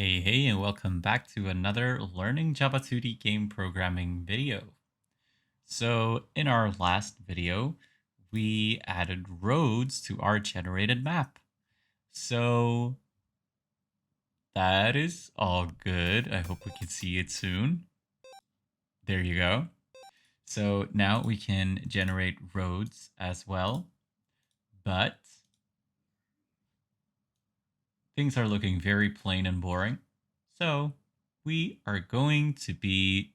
Hey, and welcome back to another Learning Java 2D game programming video. So in our last video, we added roads to our generated map. So that is all good. I hope we can see it soon. There you go. So now we can generate roads as well, but things are looking very plain and boring. So we are going to be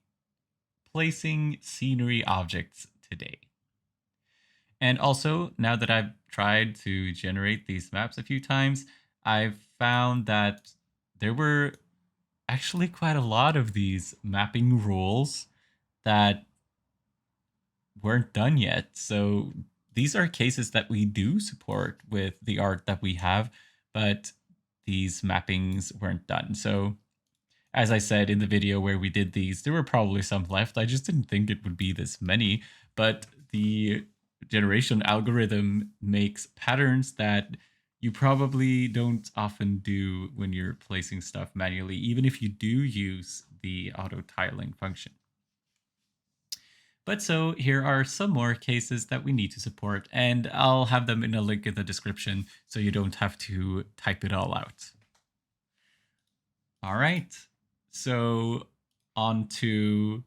placing scenery objects today. And also, now that I've tried to generate these maps a few times, I've found that there were actually quite a lot of these mapping rules that weren't done yet. So these are cases that we do support with the art that we have, but these mappings weren't done. So as I said in the video where we did these, there were probably some left. I just didn't think it would be this many, but the generation algorithm makes patterns that you probably don't often do when you're placing stuff manually, even if you do use the auto tiling function. But so here are some more cases that we need to support, and I'll have them in a link in the description so you don't have to type it all out. All right. So on to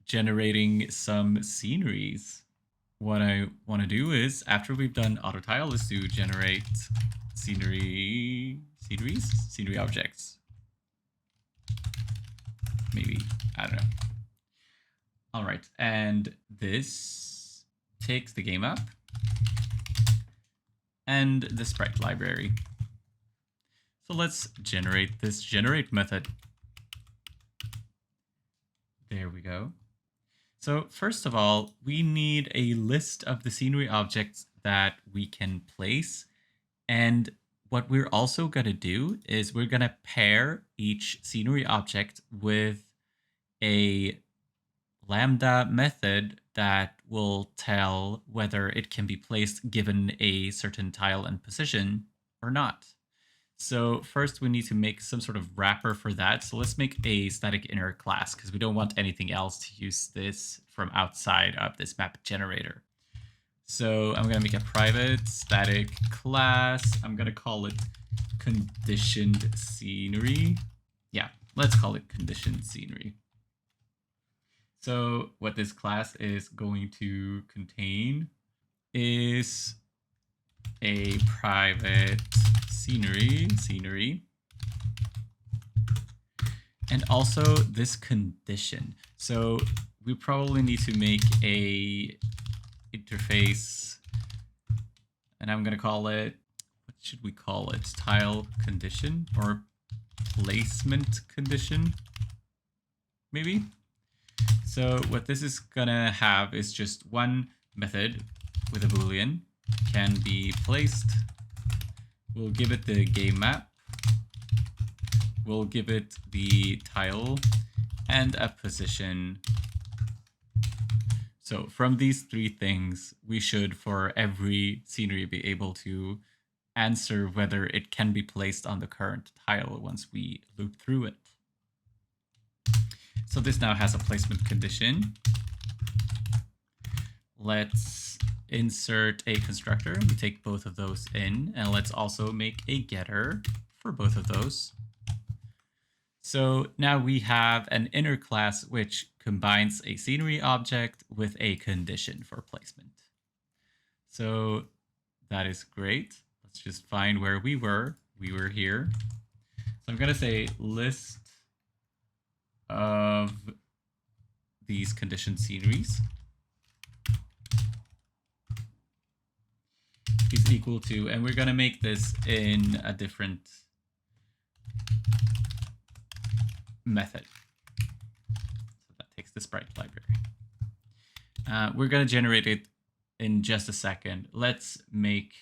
generating some sceneries. What I want to do is, after we've done auto tile, is to generate scenery objects. Maybe, I don't know. All right, and this takes the game app and the sprite library. So let's generate this generate method. There we go. So first of all, we need a list of the scenery objects that we can place. And what we're also going to do is we're going to pair each scenery object with a lambda method that will tell whether it can be placed given a certain tile and position or not. So first we need to make some sort of wrapper for that. So let's make a static inner class because we don't want anything else to use this from outside of this map generator. So I'm going to make a private static class. I'm going to call it conditioned scenery. Yeah, let's call it conditioned scenery. So what this class is going to contain is a private scenery, and also this condition. So we probably need to make a interface, and I'm going to call it, what should we call it? Tile condition or placement condition, maybe? So what this is going to have is just one method with a boolean, can be placed. We'll give it the game map. We'll give it the tile and a position. So from these three things, we should, for every scenery, be able to answer whether it can be placed on the current tile once we loop through it. So this now has a placement condition. Let's insert a constructor. We take both of those in, and let's also make a getter for both of those. So now we have an inner class which combines a scenery object with a condition for placement. So that is great. Let's just find where we were. We were here. So I'm going to say list of these conditioned sceneries is equal to, and we're going to make this in a different method. So that takes the sprite library. We're going to generate it in just a second. Let's make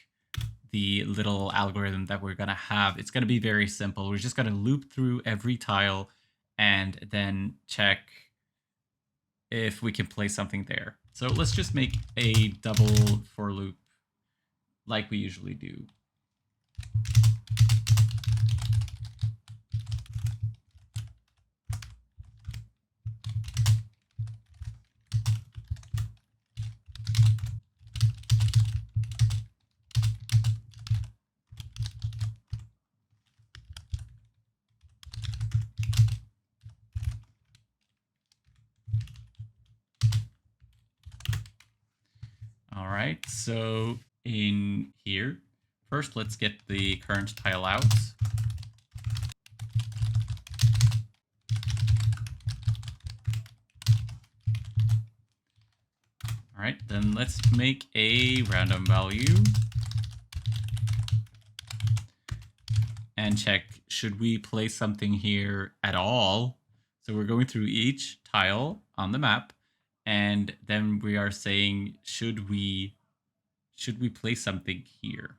the little algorithm that we're going to have. It's going to be very simple. We're just going to loop through every tile and then check if we can place something there. So let's just make a double for loop like we usually do. right, so in here, first let's get the current tile out. All right, then let's make a random value and check, should we place something here at all? So we're going through each tile on the map, and then we are saying, should we place something here?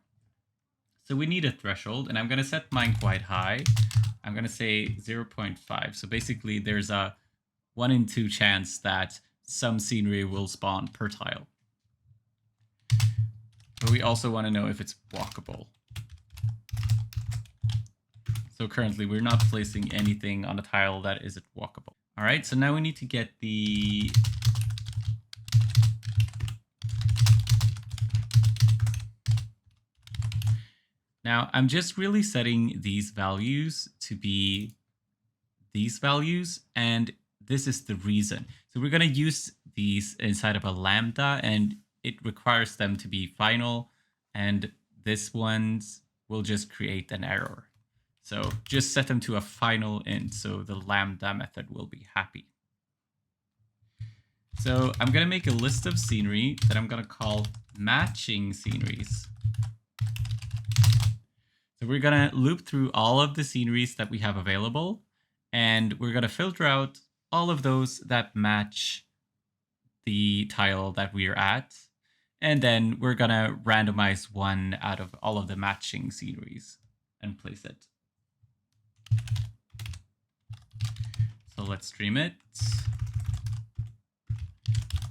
So we need a threshold, and I'm going to set mine quite high. I'm going to say 0.5. So basically there's a 1 in 2 chance that some scenery will spawn per tile. But we also want to know if it's walkable. So currently we're not placing anything on a tile that isn't walkable. All right, so now we need to get the Now I'm just really setting these values to be these values, and this is the reason. So we're going to use these inside of a lambda, and it requires them to be final, and this ones will just create an error. So just set them to a final int, so the lambda method will be happy. So I'm going to make a list of scenery that I'm going to call matching sceneries. So we're going to loop through all of the sceneries that we have available, and we're going to filter out all of those that match the tile that we are at. And then we're going to randomize one out of all of the matching sceneries and place it. So let's stream it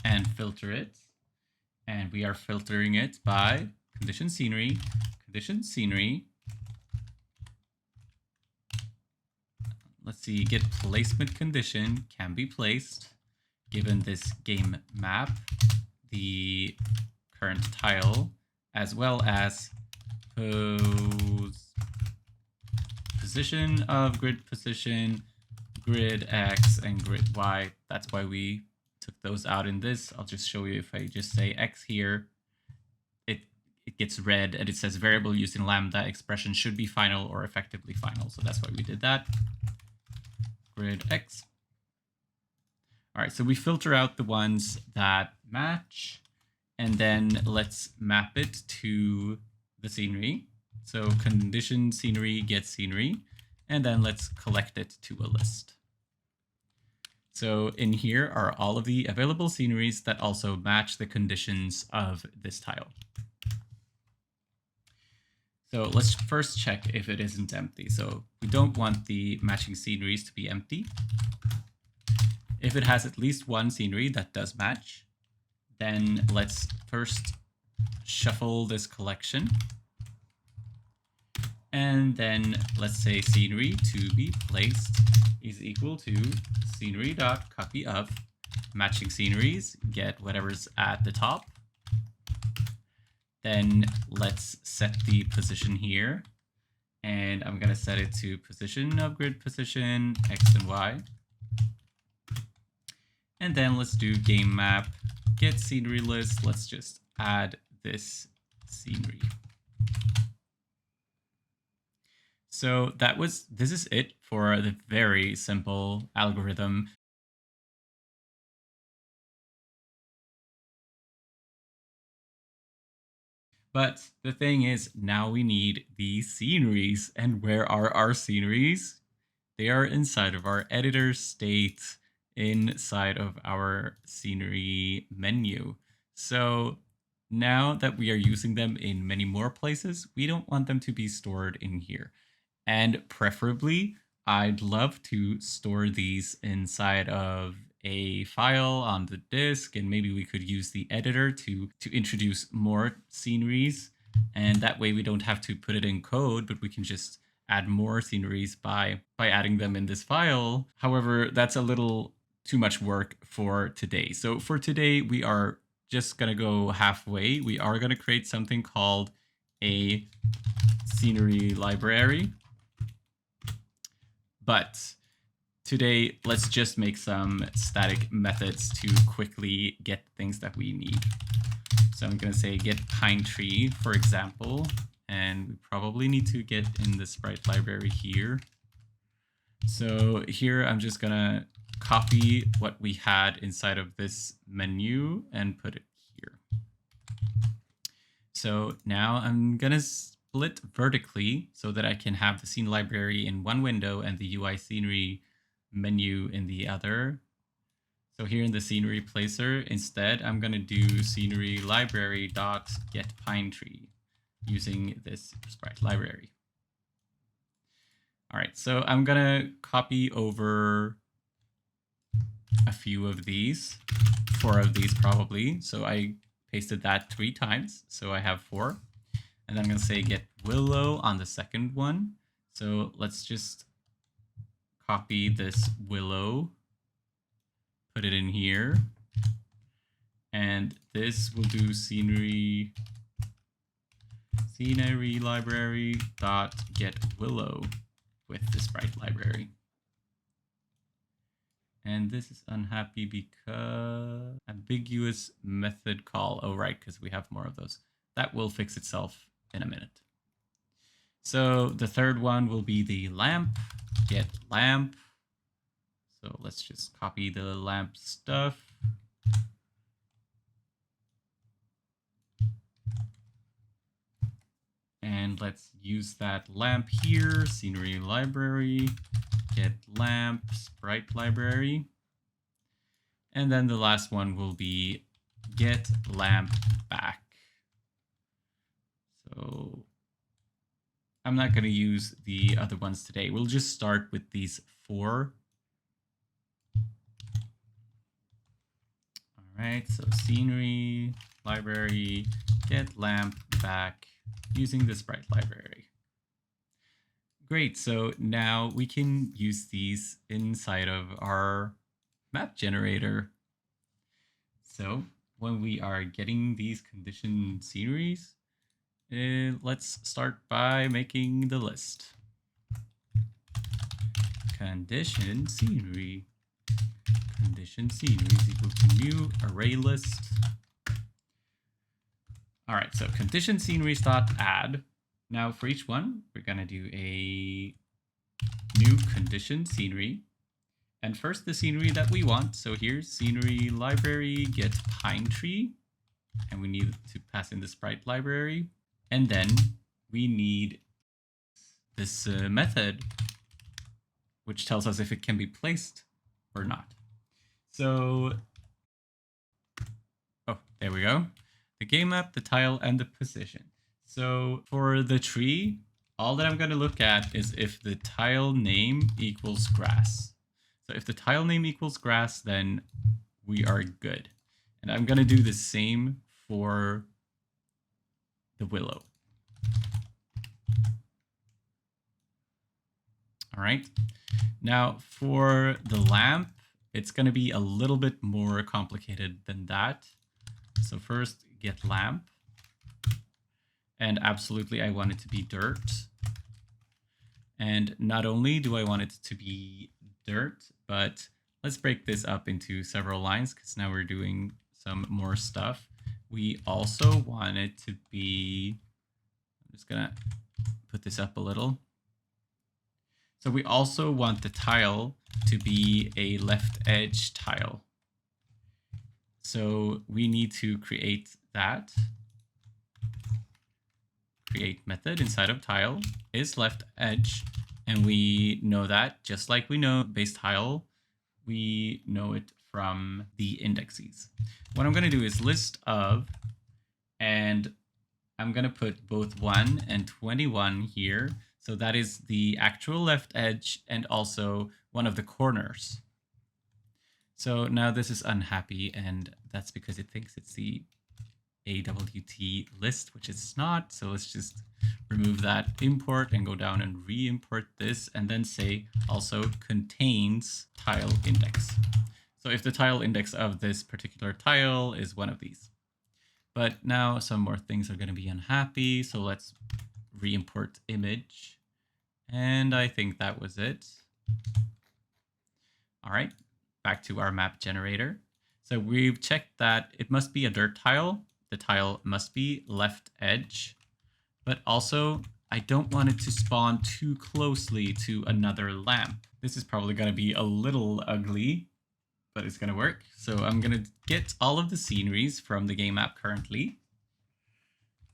and filter it. And we are filtering it by condition scenery. Let's see, get placement condition can be placed given this game map, the current tile, as well as position of grid position, grid X, and grid Y. That's why we took those out in this. I'll just show you. If I just say X here, it gets red, and it says variable used in lambda expression should be final or effectively final. So that's why we did that. Grid X. All right, so we filter out the ones that match, and then let's map it to the scenery. So condition scenery gets scenery, and then let's collect it to a list. So in here are all of the available sceneries that also match the conditions of this tile. So let's first check if it isn't empty. So we don't want the matching sceneries to be empty. If it has at least one scenery that does match, then let's first shuffle this collection. And then let's say scenery to be placed is equal to scenery.copy of matching sceneries, get whatever's at the top. Then let's set the position here, and I'm going to set it to position of grid position, X and Y. And then let's do game map, get scenery list. Let's just add this scenery. So this is it for the very simple algorithm. But the thing is, now we need the sceneries. And where are our sceneries? They are inside of our editor state, inside of our scenery menu. So now that we are using them in many more places, we don't want them to be stored in here. And preferably, I'd love to store these inside of a file on the disk, and maybe we could use the editor to introduce more sceneries. And that way we don't have to put it in code, but we can just add more sceneries by adding them in this file. However, that's a little too much work for today. So for today, we are just going to go halfway. We are going to create something called a scenery library. But today, let's just make some static methods to quickly get things that we need. So I'm going to say get pine tree, for example, and we probably need to get in the sprite library here. So here I'm just going to copy what we had inside of this menu and put it here. So now I'm going to split vertically so that I can have the scene library in one window and the UI scenery menu in the other. So here in the scenery placer, instead, I'm going to do scenery library dot get pine tree using this sprite library. All right, so I'm going to copy over a few of these, 4 of these probably. So I pasted that 3 times, so I have 4. And then I'm going to say get willow on the second one. So let's just copy this willow, put it in here, and this will do scenery library dot get willow with the sprite library. And this is unhappy because ambiguous method call. Oh, right, because we have more of those. That will fix itself in a minute. So the third one will be the lamp, get lamp. So let's just copy the lamp stuff. And let's use that lamp here, scenery library, get lamp, sprite library. And then the last one will be get lamp back. So I'm not going to use the other ones today. We'll just start with these 4. All right, so scenery library, get lamp back using the sprite library. Great, so now we can use these inside of our map generator. So when we are getting these condition sceneries, let's start by making the list. Condition scenery. Condition scenery is equal to new array list. All right, so condition sceneries dot add. Now for each one, we're going to do a new condition scenery. And first the scenery that we want. So here's scenery library get pine tree. And we need to pass in the sprite library. And then we need this method, which tells us if it can be placed or not. So, oh, there we go. The game map, the tile, and the position. So for the tree, all that I'm going to look at is if the tile name equals grass. So if the tile name equals grass, then we are good. And I'm going to do the same for the willow. All right. Now for the lamp, it's going to be a little bit more complicated than that. So first, get lamp. And absolutely, I want it to be dirt. And not only do I want it to be dirt, but let's break this up into several lines because now we're doing some more stuff. We also want it to be, I'm just going to put this up a little. So we also want the tile to be a left edge tile. So we need to create that. Create method inside of tile is left edge. And we know that just like we know base tile, we know it from the indexes. What I'm going to do is list of, and I'm going to put both 1 and 21 here. So that is the actual left edge and also one of the corners. So now this is unhappy, and that's because it thinks it's the AWT list, which it's not. So let's just remove that import and go down and re-import this, and then say also contains tile index. So if the tile index of this particular tile is one of these. But now some more things are going to be unhappy. So let's re-import image. And I think that was it. All right, back to our map generator. So we've checked that it must be a dirt tile. the tile must be left edge, but also I don't want it to spawn too closely to another lamp. This is probably going to be a little ugly, but it's going to work. So I'm going to get all of the sceneries from the game app currently,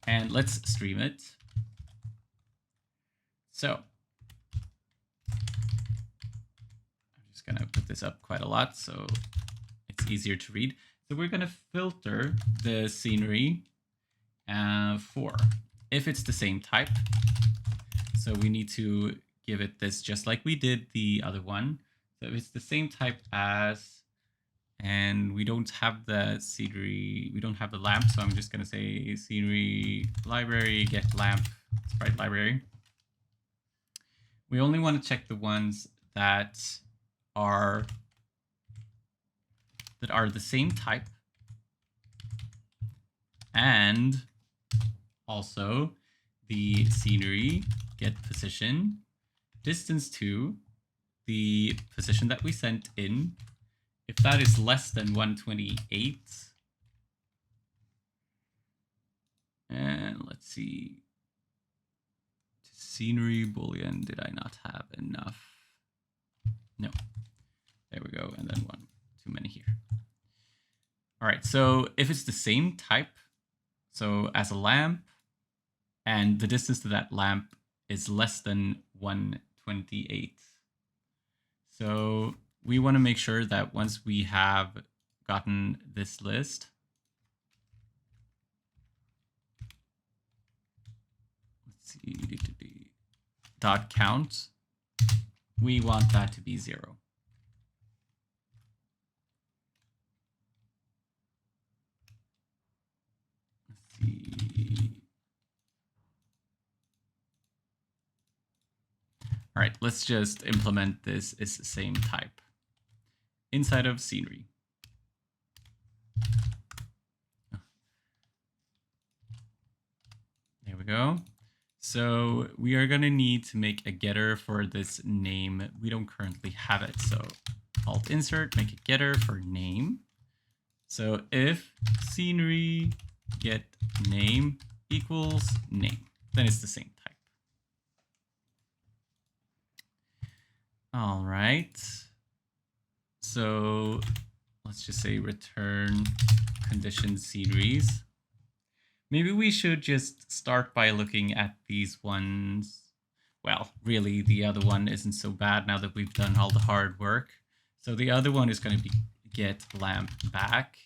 and let's stream it. So I'm just going to put this up quite a lot so it's easier to read. So we're going to filter the scenery for if it's the same type. So we need to give it this just like we did the other one. So if it's the same type as, and we don't have the scenery, we don't have the lamp, so I'm just going to say scenery library get lamp sprite library. We only want to check the ones that are the same type, and also the scenery get position distance to the position that we sent in. If that is less than 128, and let's see, scenery boolean, did I not have enough? No, there we go, and then one too many here. All right, so if it's the same type, so as a lamp, and the distance to that lamp is less than 128. So we want to make sure that once we have gotten this list, let's see, dot count, we want that to be 0. Let's see. All right, let's just implement this as the same type inside of scenery. There we go. So we are going to need to make a getter for this name. We don't currently have it. So alt insert, make a getter for name. So if scenery get name equals name, then it's the same type. All right. So let's just say return condition sceneries. Maybe we should just start by looking at these ones. Well, really, the other one isn't so bad now that we've done all the hard work. So the other one is going to be get lamp back,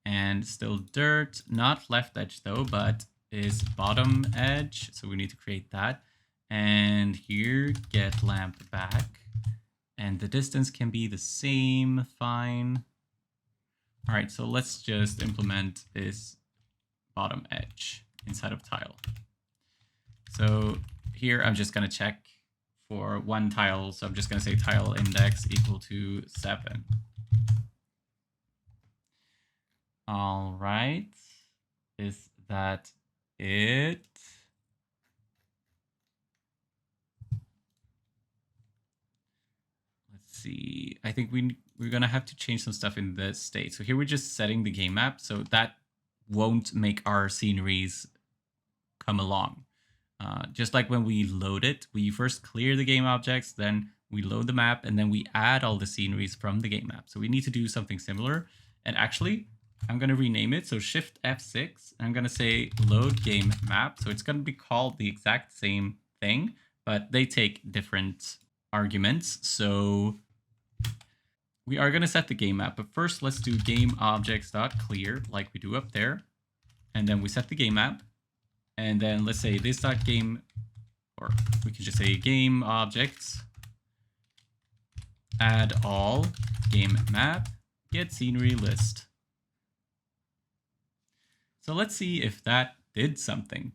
and still dirt, not left edge though, but is bottom edge. So we need to create that. And here, get lamp back. And the distance can be the same, fine. All right, so let's just implement this bottom edge inside of tile. So here I'm just going to check for one tile. So I'm just going to say tile index equal to 7. All right. Is that it? Let's see. I think we're going to have to change some stuff in the state. So here we're just setting the game map. So that won't make our sceneries come along. Just like when we load it, we first clear the game objects, then we load the map, and then we add all the sceneries from the game map. So we need to do something similar. And actually, I'm going to rename it. So Shift F6, I'm going to say load game map. So it's going to be called the exact same thing, but they take different arguments. So we are going to set the game map, but first let's do game objects.clear like we do up there. And then we set the game map. And then let's say this.game, or we can just say game objects, add all game map, get scenery list. So let's see if that did something.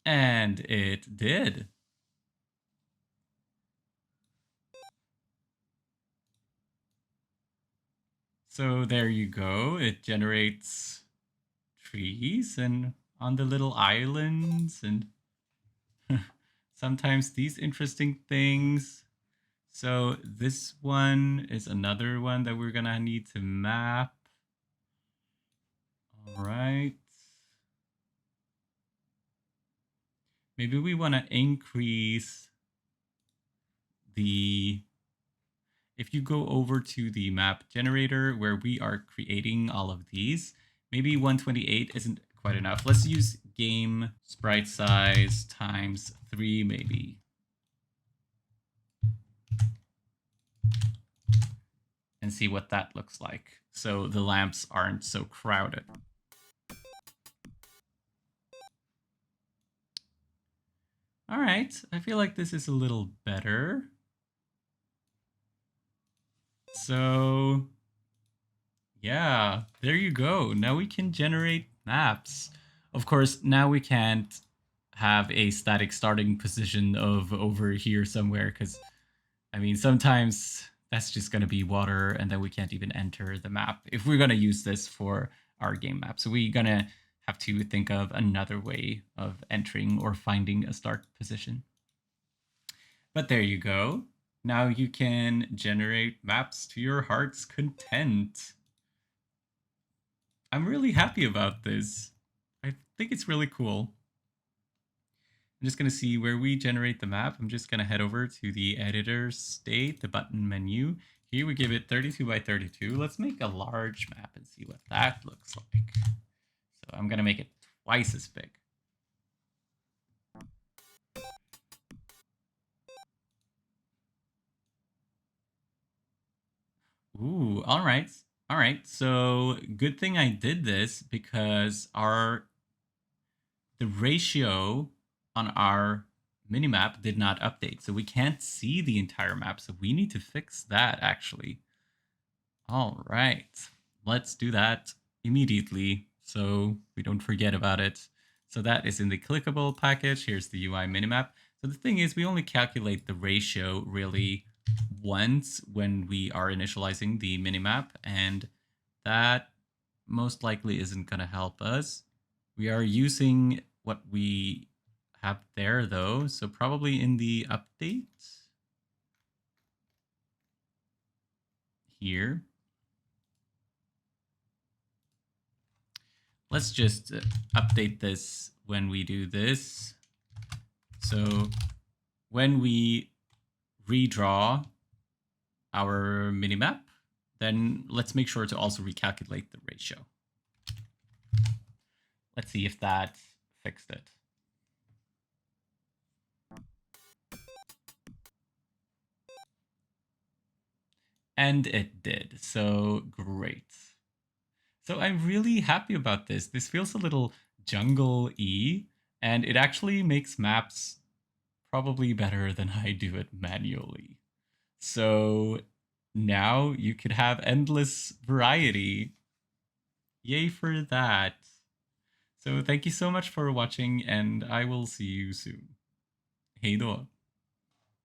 And it did. So there you go. It generates trees and on the little islands and sometimes these interesting things. So this one is another one that we're gonna need to map. All right. Maybe we want to increase the, if you go over to the map generator where we are creating all of these, maybe 128 isn't quite enough. Let's use game sprite size times 3 maybe. And see what that looks like. So the lamps aren't so crowded. All right, I feel like this is a little better. So yeah, there you go. Now we can generate maps. Of course, now we can't have a static starting position of over here somewhere because, I mean, sometimes that's just going to be water and then we can't even enter the map if we're going to use this for our game map. So we're going to have to think of another way of entering or finding a start position. But there you go. Now you can generate maps to your heart's content. I'm really happy about this. I think it's really cool. I'm just going to see where we generate the map. I'm just going to head over to the editor state, the button menu. Here we give it 32 by 32. Let's make a large map and see what that looks like. So I'm going to make it twice as big. Ooh, all right. All right. So good thing I did this because the ratio on our minimap did not update. So we can't see the entire map. So we need to fix that actually. All right, let's do that immediately so we don't forget about it. So that is in the clickable package. Here's the UI minimap. So the thing is, we only calculate the ratio really once when we are initializing the minimap, and that most likely isn't going to help us. We are using what we have there though, so probably in the update here. Let's just update this when we do this. So when we redraw our minimap, then let's make sure to also recalculate the ratio. Let's see if that fixed it. And it did, so great. So I'm really happy about this. This feels a little jungle-y, and it actually makes maps probably better than I do it manually. So now you could have endless variety. Yay for that. So thank you so much for watching, and I will see you soon. Hej då!